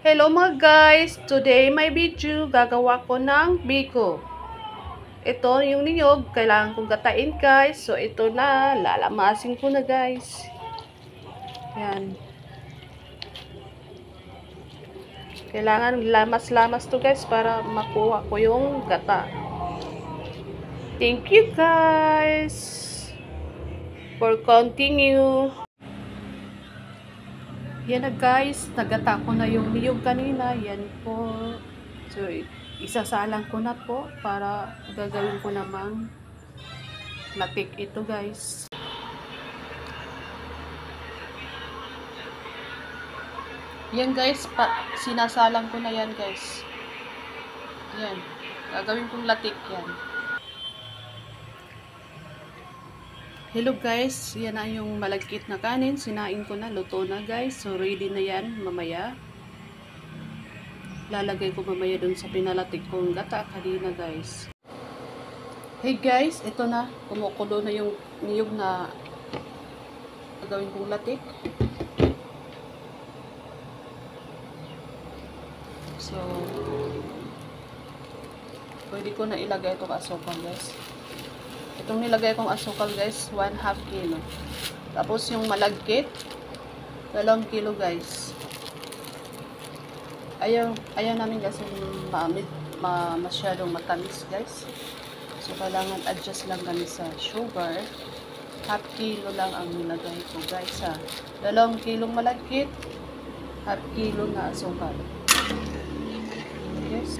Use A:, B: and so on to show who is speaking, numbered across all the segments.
A: Hello mga guys! Today my video, gagawa ko ng biko. Ito yung niyog, kailangan kong gatain guys. So ito na, lalamasin ko na guys. Yan. Kailangan lamas-lamas to guys para makuha ko yung gata. Thank you guys for continue. Yan na guys, nagata ko na yung niyog kanina. Yan po. So, isasalang ko na po para gagawin ko namang latik ito guys. Yan guys, sinasalang ko na yan guys. Yan. Gagawin kong latik yan. Hello guys, yan na yung malagkit na kanin. Sinain ko na, luto na guys. So ready na yan mamaya. Lalagay ko mamaya dun sa pinalatik kong gata kanina guys. Hey guys, ito na. Kumukulo na yung niyog na gagawin kong latik. So, pwede ko na ilagay ito asukal guys. Itong nilagay kong asukal guys, 1/2 kilo. Tapos yung malagkit, 2 kilo guys. Ayaw namin kasi masyadong matamis guys. So kailangan adjust lang kami sa sugar. 1/2 kilo lang ang nilagay ko guys ha. 2 kilong malagkit, 1/2 kilo na asukal. Yes.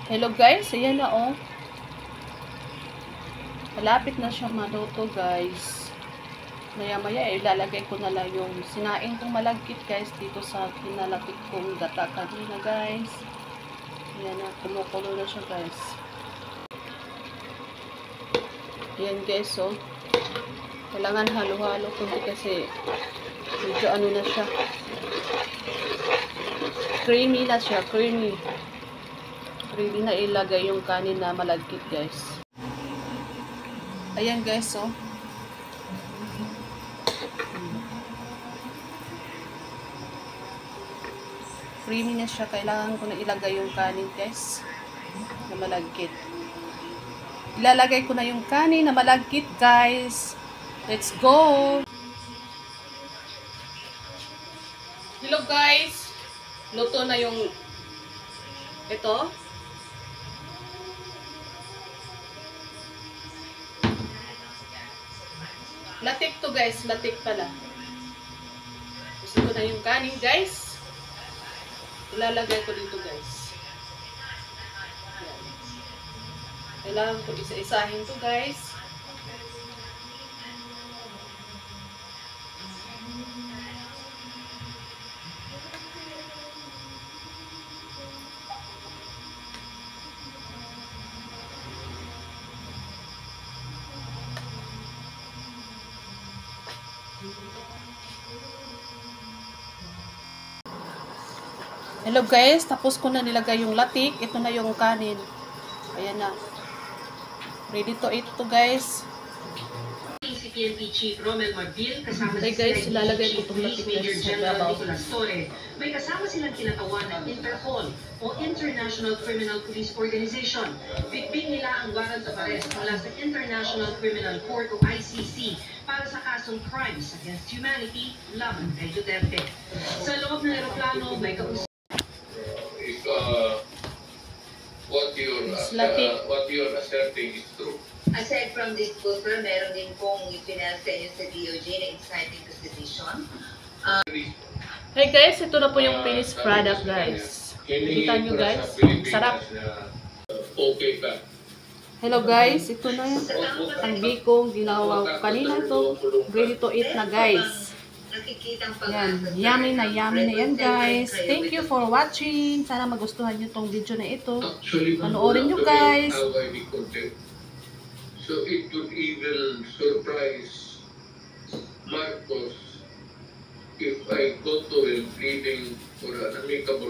A: Hello guys, ayan na oh. Malapit na siyang maluto guys. Maya-maya ilalagay ko na lang yung sinaing kong malagkit guys dito sa kinalapit kong gata kanina guys. Ayan na, kumukulo na siya guys. Ayan guys oh. Kailangan halo-halo kundi kasi medyo ano na siya. Creamy na siya, creamy. Ready na ilagay yung kanin na malagkit guys. Ayan guys oh. Creamy na siya. Kailangan ko na ilagay yung kanin guys na malagkit. Ilalagay ko na yung kanin na malagkit guys. Let's go! Hello guys! Luto na yung ito. Latik to guys, latik pala. Gusto ko na yung kanin guys. Ilalagay ko dito guys. Ayan. Kailangan ko isa-isahin to guys. Hello guys, tapos ko na nilagay yung latik. Ito na yung kanin. Ayan na. Ready to eat to guys. Hey guys, ilalagay ko itong latik guys sa babaw.
B: May kasama silang kinatawag ng Interpol o International Criminal Police Organization. Bitbit nila ang warrant of arrest mula sa International Criminal Court o ICC para sa kasong crimes against humanity laban kay Duterte. Sa loob ng eroplano, may kausap.
C: What you're asserting is true.
D: Aside from this poster, meron din pong ipinasa sa inyo sa DOJ na inciting to sedition.
A: Hey guys, ito na po yung finished product guys. Kita nyo guys, sarap.
C: Okay ka.
A: Hello guys, ito na yun. Ang biko, ginawa ko kanina to. Ready to eat na guys. Yan, yummy na yan guys. Thank you for watching. Sana magustuhan nyo tong video na ito. Panoorin nyo guys.
C: So it would even surprise Marcos if I go to him pleading something or an amicable